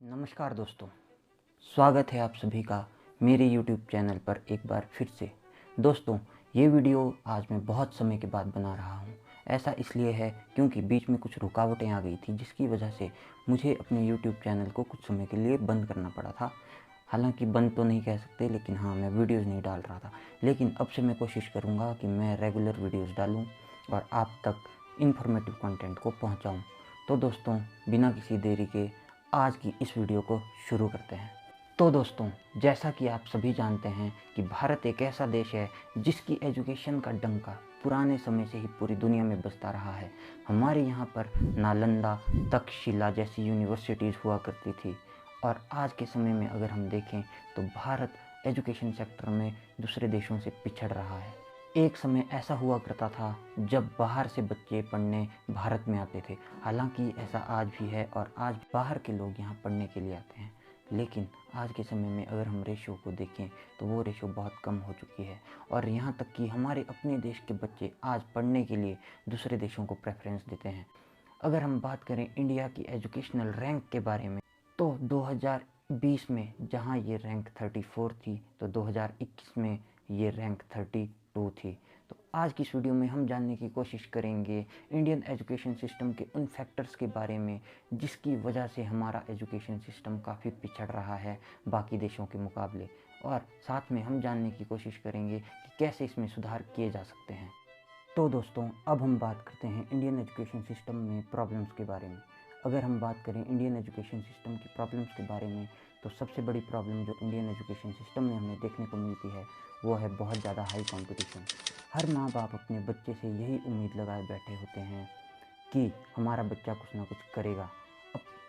नमस्कार दोस्तों, स्वागत है आप सभी का मेरे YouTube चैनल पर एक बार फिर से। दोस्तों, ये वीडियो आज मैं बहुत समय के बाद बना रहा हूँ। ऐसा इसलिए है क्योंकि बीच में कुछ रुकावटें आ गई थी, जिसकी वजह से मुझे अपने YouTube चैनल को कुछ समय के लिए बंद करना पड़ा था। हालांकि बंद तो नहीं कह सकते, लेकिन हाँ, मैं वीडियोज़ नहीं डाल रहा था। लेकिन अब से मैं कोशिश करूँगा कि मैं रेगुलर वीडियोज़ डालूँ और आप तक इन्फॉर्मेटिव कंटेंट को पहुँचाऊँ। तो दोस्तों, बिना किसी देरी के आज की इस वीडियो को शुरू करते हैं। तो दोस्तों, जैसा कि आप सभी जानते हैं कि भारत एक ऐसा देश है जिसकी एजुकेशन का डंका पुराने समय से ही पूरी दुनिया में बजता रहा है। हमारे यहाँ पर नालंदा, तक्षशिला जैसी यूनिवर्सिटीज़ हुआ करती थी और आज के समय में अगर हम देखें तो भारत एजुकेशन सेक्टर में दूसरे देशों से पिछड़ रहा है। एक समय ऐसा हुआ करता था जब बाहर से बच्चे पढ़ने भारत में आते थे। हालांकि ऐसा आज भी है और आज बाहर के लोग यहाँ पढ़ने के लिए आते हैं, लेकिन आज के समय में अगर हम रेशो को देखें तो वो रेशो बहुत कम हो चुकी है और यहाँ तक कि हमारे अपने देश के बच्चे आज पढ़ने के लिए दूसरे देशों को प्रेफरेंस देते हैं। अगर हम बात करें इंडिया की एजुकेशनल रैंक के बारे में, तो 2020 में जहां ये रैंक 34 थी, तो 2021 में ये रैंक 32 थी। तो आज की इस वीडियो में हम जानने की कोशिश करेंगे इंडियन एजुकेशन सिस्टम के उन फैक्टर्स के बारे में जिसकी वजह से हमारा एजुकेशन सिस्टम काफ़ी पिछड़ रहा है बाकी देशों के मुकाबले, और साथ में हम जानने की कोशिश करेंगे कि कैसे इसमें सुधार किए जा सकते हैं। तो दोस्तों, अब हम बात करते हैं इंडियन एजुकेशन सिस्टम में प्रॉब्लम्स के बारे में। अगर हम बात करें इंडियन एजुकेशन सिस्टम की प्रॉब्लम्स के बारे में, तो सबसे बड़ी प्रॉब्लम जो इंडियन एजुकेशन सिस्टम में हमें देखने को मिलती है वो है बहुत ज़्यादा हाई कंपटीशन। हर माँ बाप अपने बच्चे से यही उम्मीद लगाए बैठे होते हैं कि हमारा बच्चा कुछ ना कुछ करेगा।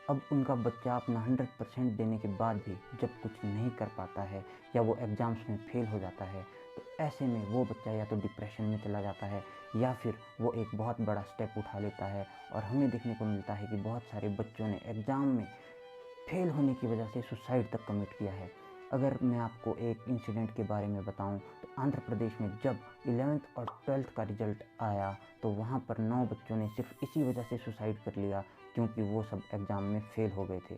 अब उनका बच्चा अपना 100% देने के बाद भी जब कुछ नहीं कर पाता है या वो एग्ज़ाम्स में फेल हो जाता है, तो ऐसे में वो बच्चा या तो डिप्रेशन में चला जाता है या फिर वो एक बहुत बड़ा स्टेप उठा लेता है। और हमें देखने को मिलता है कि बहुत सारे बच्चों ने एग्ज़ाम में फेल होने की वजह से सुसाइड तक कमिट किया है। अगर मैं आपको एक इंसिडेंट के बारे में बताऊं, तो आंध्र प्रदेश में जब 11th और 12th का रिजल्ट आया तो वहां पर 9 बच्चों ने सिर्फ इसी वजह से सुसाइड कर लिया क्योंकि वो सब एग्ज़ाम में फेल हो गए थे।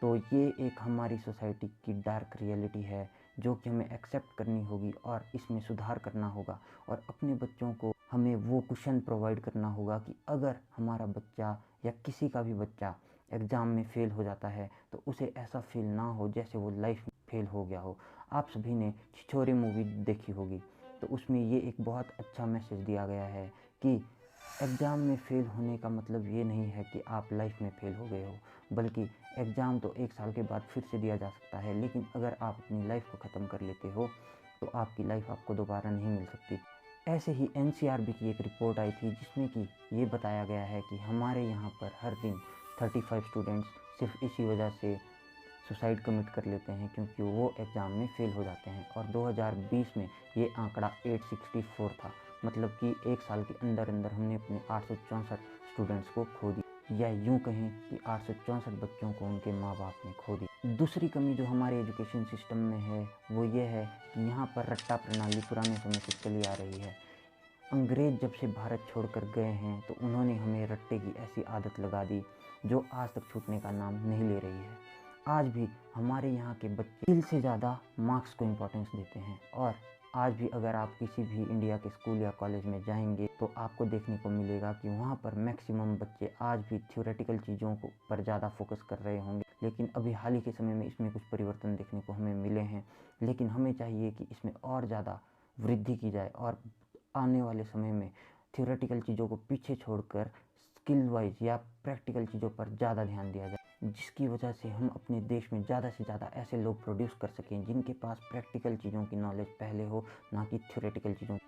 तो ये एक हमारी सोसाइटी की डार्क रियलिटी है जो कि हमें एक्सेप्ट करनी होगी और इसमें सुधार करना होगा। और अपने बच्चों को हमें वो कुशन प्रोवाइड करना होगा कि अगर हमारा बच्चा या किसी का भी बच्चा एग्ज़ाम में फ़ेल हो जाता है तो उसे ऐसा फील ना हो जैसे वो लाइफ में फेल हो गया हो। आप सभी ने छिछोरे मूवी देखी होगी, तो उसमें ये एक बहुत अच्छा मैसेज दिया गया है कि एग्ज़ाम में फ़ेल होने का मतलब ये नहीं है कि आप लाइफ में फ़ेल हो गए हो, बल्कि एग्ज़ाम तो 1 साल के बाद फिर से दिया जा सकता है, लेकिन अगर आप अपनी लाइफ को ख़त्म कर लेते हो तो आपकी लाइफ आपको दोबारा नहीं मिल सकती। ऐसे ही एनसीआरबी की एक रिपोर्ट आई थी जिसमें कि ये बताया गया है कि हमारे यहाँ पर हर दिन 35 स्टूडेंट्स सिर्फ इसी वजह से सुसाइड कमिट कर लेते हैं क्योंकि वो एग्ज़ाम में फ़ेल हो जाते हैं। और 2020 में ये आंकड़ा 864 था, मतलब कि 1 साल के अंदर अंदर हमने अपने 864 स्टूडेंट्स को खो दिया, या यूँ कहें कि 864 बच्चों को उनके माँ बाप ने खो दिया। दूसरी कमी जो हमारे एजुकेशन सिस्टम में है वो ये है कि यहाँ पर रट्टा प्रणाली पुराने समय से चली आ रही है। अंग्रेज़ जब से भारत छोड़कर गए हैं तो उन्होंने हमें रट्टे की ऐसी आदत लगा दी जो आज तक छूटने का नाम नहीं ले रही है। आज भी हमारे यहाँ के बच्चे स्किल से ज़्यादा मार्क्स को इम्पोर्टेंस देते हैं, और आज भी अगर आप किसी भी इंडिया के स्कूल या कॉलेज में जाएंगे तो आपको देखने को मिलेगा कि वहाँ पर मैक्सिमम बच्चे आज भी थ्योरेटिकल चीज़ों को पर ज़्यादा फोकस कर रहे होंगे। लेकिन अभी हाल ही के समय में इसमें कुछ परिवर्तन देखने को हमें मिले हैं, लेकिन हमें चाहिए कि इसमें और ज़्यादा वृद्धि की जाए और आने वाले समय में थ्योरेटिकल चीज़ों को पीछे छोड़कर स्किल वाइज या प्रैक्टिकल चीज़ों पर ज़्यादा ध्यान दिया जाए, जिसकी वजह से हम अपने देश में ज़्यादा से ज़्यादा ऐसे लोग प्रोड्यूस कर सकें जिनके पास प्रैक्टिकल चीज़ों की नॉलेज पहले हो, ना कि थ्योरेटिकल चीज़ों।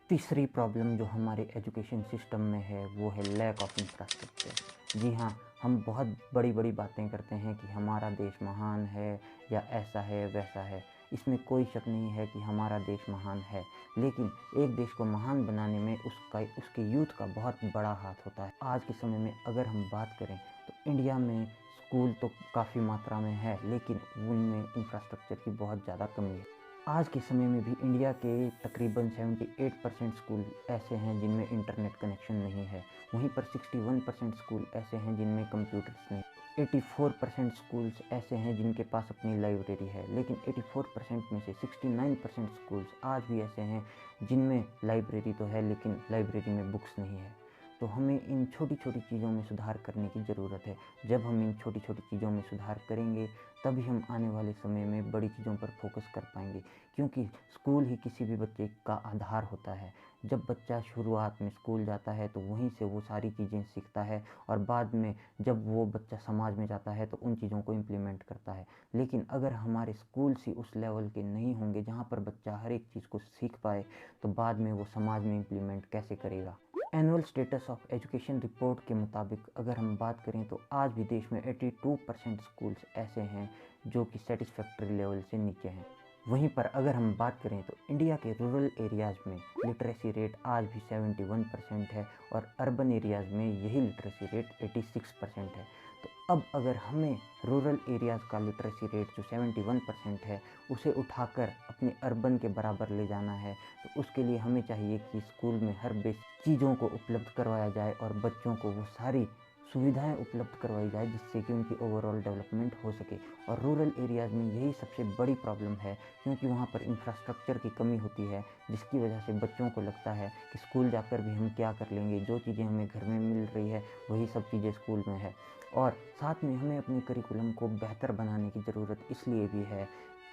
तीसरी प्रॉब्लम जो हमारे एजुकेशन सिस्टम में है वो है लैक ऑफ इंफ्रास्ट्रक्चर। जी हाँ, हम बहुत बड़ी बड़ी बातें करते हैं कि हमारा देश महान है या ऐसा है वैसा है। इसमें कोई शक नहीं है कि हमारा देश महान है, लेकिन एक देश को महान बनाने में उसके यूथ का बहुत बड़ा हाथ होता है। आज के समय में अगर हम बात करें तो इंडिया में स्कूल तो काफ़ी मात्रा में है, लेकिन उनमें इंफ्रास्ट्रक्चर की बहुत ज़्यादा कमी है। आज के समय में भी इंडिया के तकरीबन 78% स्कूल ऐसे हैं जिनमें इंटरनेट कनेक्शन नहीं है, वहीं पर 61% स्कूल ऐसे हैं जिनमें कंप्यूटर्स नहीं। 84% स्कूल्स ऐसे हैं जिनके पास अपनी लाइब्रेरी है, लेकिन 84% में से 69% स्कूल्स आज भी ऐसे हैं जिनमें लाइब्रेरी तो है लेकिन लाइब्रेरी में बुक्स नहीं है। तो हमें इन छोटी छोटी चीज़ों में सुधार करने की ज़रूरत है। जब हम इन छोटी छोटी चीज़ों में सुधार करेंगे तभी हम आने वाले समय में बड़ी चीज़ों पर फोकस कर पाएंगे, क्योंकि स्कूल ही किसी भी बच्चे का आधार होता है। जब बच्चा शुरुआत में स्कूल जाता है तो वहीं से वो सारी चीज़ें सीखता है और बाद में जब वो बच्चा समाज में जाता है तो उन चीज़ों को इम्प्लीमेंट करता है। लेकिन अगर हमारे स्कूल्स ही उस लेवल के नहीं होंगे जहाँ पर बच्चा हर एक चीज़ को सीख पाए तो बाद में वो समाज में इम्प्लीमेंट कैसे करेगा। Annual status of education report के मुताबिक अगर हम बात करें तो आज भी देश में 82% स्कूल्स ऐसे हैं जो कि सेटिस्फैक्ट्री लेवल से नीचे हैं। वहीं पर अगर हम बात करें तो इंडिया के रूरल एरियाज़ में लिटरेसी रेट आज भी 71% है और अर्बन एरियाज़ में यही लिटरेसी रेट 86% है। तो अब अगर हमें रूरल एरियाज़ का लिटरेसी रेट जो 71% है उसे उठाकर अपने अर्बन के बराबर ले जाना है, तो उसके लिए हमें चाहिए कि स्कूल में हर बेसिक चीज़ों को उपलब्ध करवाया जाए और बच्चों को वो सारी सुविधाएं उपलब्ध करवाई जाए जिससे कि उनकी ओवरऑल डेवलपमेंट हो सके। और रूरल एरियाज़ में यही सबसे बड़ी प्रॉब्लम है, क्योंकि वहाँ पर इंफ्रास्ट्रक्चर की कमी होती है, जिसकी वजह से बच्चों को लगता है कि स्कूल जाकर भी हम क्या कर लेंगे, जो चीज़ें हमें घर में मिल रही है वही सब चीज़ें स्कूल में है। और साथ में हमें अपने करिकुलम को बेहतर बनाने की ज़रूरत इसलिए भी है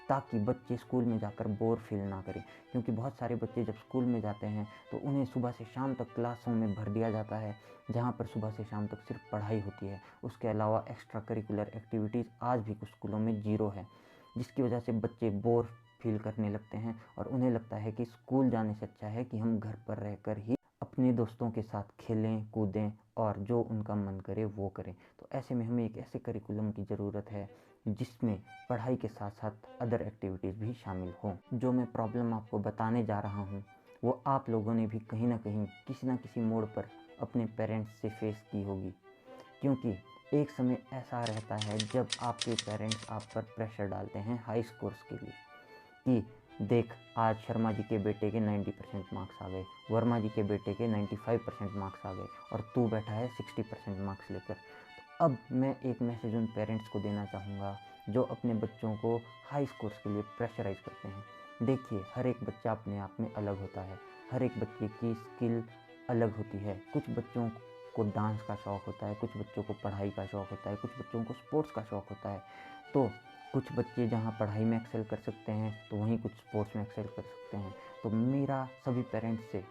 ताकि बच्चे स्कूल में जाकर बोर फील ना करें, क्योंकि बहुत सारे बच्चे जब स्कूल में जाते हैं तो उन्हें सुबह से शाम तक क्लासों में भर दिया जाता है, जहाँ पर सुबह से शाम तक सिर्फ पढ़ाई होती है। उसके अलावा एक्स्ट्रा करिकुलर एक्टिविटीज़ आज भी कुछ स्कूलों में ज़ीरो है, जिसकी वजह से बच्चे बोर फील करने लगते हैं और उन्हें लगता है कि स्कूल जाने से अच्छा है कि हम घर पर रहकर ही अपने दोस्तों के साथ खेलें कूदें और जो उनका मन करे वो करें। तो ऐसे में हमें एक ऐसे करिकुलम की ज़रूरत है जिसमें पढ़ाई के साथ साथ अदर एक्टिविटीज़ भी शामिल हों। जो मैं प्रॉब्लम आपको बताने जा रहा हूँ वो आप लोगों ने भी कहीं ना कहीं किसी न किसी मोड़ पर अपने पेरेंट्स से फेस की होगी, क्योंकि एक समय ऐसा रहता है जब आपके पेरेंट्स आप पर प्रेशर डालते हैं हाई स्कोर्स के लिए कि देख आज शर्मा जी के बेटे के 90% मार्क्स आ गए, वर्मा जी के बेटे के 95% मार्क्स आ गए और तू बैठा है 60% मार्क्स लेकर। तो अब मैं एक मैसेज उन पेरेंट्स को देना चाहूँगा जो अपने बच्चों को हाई स्कोर्स के लिए प्रेशराइज़ करते हैं। देखिए, हर एक बच्चा अपने आप में अलग होता है, हर एक बच्चे की स्किल अलग होती है। कुछ बच्चों को डांस का शौक़ होता है, कुछ बच्चों को पढ़ाई का शौक़ होता है, कुछ बच्चों को स्पोर्ट्स का शौक़ होता है। तो कुछ बच्चे जहाँ पढ़ाई में एक्सेल कर सकते हैं तो वहीं कुछ स्पोर्ट्स में एक्सेल कर सकते हैं। तो मेरा सभी पेरेंट्स से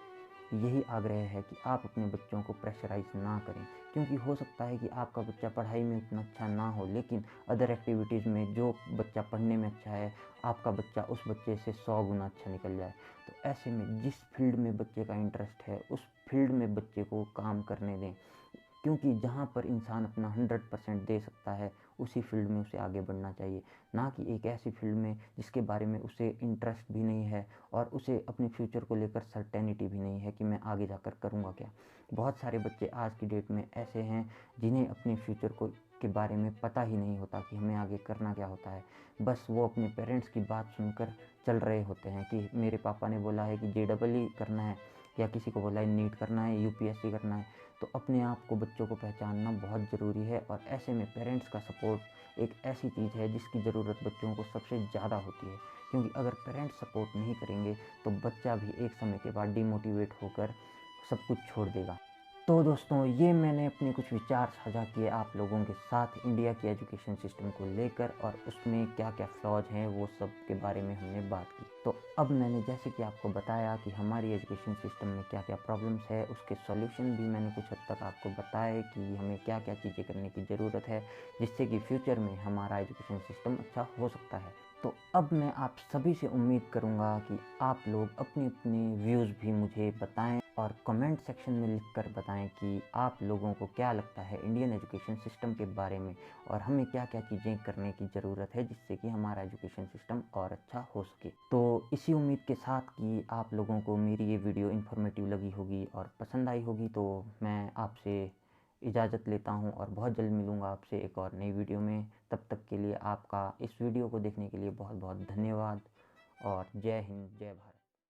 यही आग्रह है कि आप अपने बच्चों को प्रेशराइज़ ना करें, क्योंकि हो सकता है कि आपका बच्चा पढ़ाई में उतना अच्छा ना हो लेकिन अदर एक्टिविटीज़ में जो बच्चा पढ़ने में अच्छा है आपका बच्चा उस बच्चे से 100 गुना अच्छा निकल जाए। तो ऐसे में जिस फील्ड में बच्चे का इंटरेस्ट है उस फील्ड में बच्चे को काम करने दें, क्योंकि जहाँ पर इंसान अपना 100% दे सकता है उसी फील्ड में उसे आगे बढ़ना चाहिए, ना कि एक ऐसी फील्ड में जिसके बारे में उसे इंटरेस्ट भी नहीं है और उसे अपने फ्यूचर को लेकर सर्टेनिटी भी नहीं है कि मैं आगे जाकर करूँगा क्या। बहुत सारे बच्चे आज की डेट में ऐसे हैं जिन्हें अपने फ्यूचर को के बारे में पता ही नहीं होता कि हमें आगे करना क्या होता है। बस वो अपने पेरेंट्स की बात सुनकर चल रहे होते हैं कि मेरे पापा ने बोला है कि JEE करना है या किसी को बोला है नीट करना है, UPSC करना है। तो अपने आप को बच्चों को पहचानना बहुत ज़रूरी है और ऐसे में पेरेंट्स का सपोर्ट एक ऐसी चीज़ है जिसकी ज़रूरत बच्चों को सबसे ज़्यादा होती है, क्योंकि अगर पेरेंट्स सपोर्ट नहीं करेंगे तो बच्चा भी एक समय के बाद डिमोटिवेट होकर सब कुछ छोड़ देगा। तो दोस्तों, ये मैंने अपने कुछ विचार साझा किए आप लोगों के साथ इंडिया की एजुकेशन सिस्टम को लेकर और उसमें क्या क्या फ्लॉज हैं वो सब के बारे में हमने बात की। तो अब मैंने जैसे कि आपको बताया कि हमारी एजुकेशन सिस्टम में क्या क्या प्रॉब्लम्स है उसके सॉल्यूशन भी मैंने कुछ हद तक आपको बताए कि हमें क्या क्या चीज़ें करने की ज़रूरत है जिससे कि फ्यूचर में हमारा एजुकेशन सिस्टम अच्छा हो सकता है। तो अब मैं आप सभी से उम्मीद करूँगा कि आप लोग अपने अपने व्यूज़ भी मुझे बताएं और कमेंट सेक्शन में लिखकर बताएं कि आप लोगों को क्या लगता है इंडियन एजुकेशन सिस्टम के बारे में और हमें क्या क्या चीज़ें करने की ज़रूरत है जिससे कि हमारा एजुकेशन सिस्टम और अच्छा हो सके। तो इसी उम्मीद के साथ कि आप लोगों को मेरी ये वीडियो इन्फॉर्मेटिव लगी होगी और पसंद आई होगी, तो मैं आपसे इजाज़त लेता हूँ और बहुत जल्द मिलूँगा आपसे एक और नई वीडियो में। तब तक के लिए आपका इस वीडियो को देखने के लिए बहुत बहुत धन्यवाद और जय हिंद, जय भारत।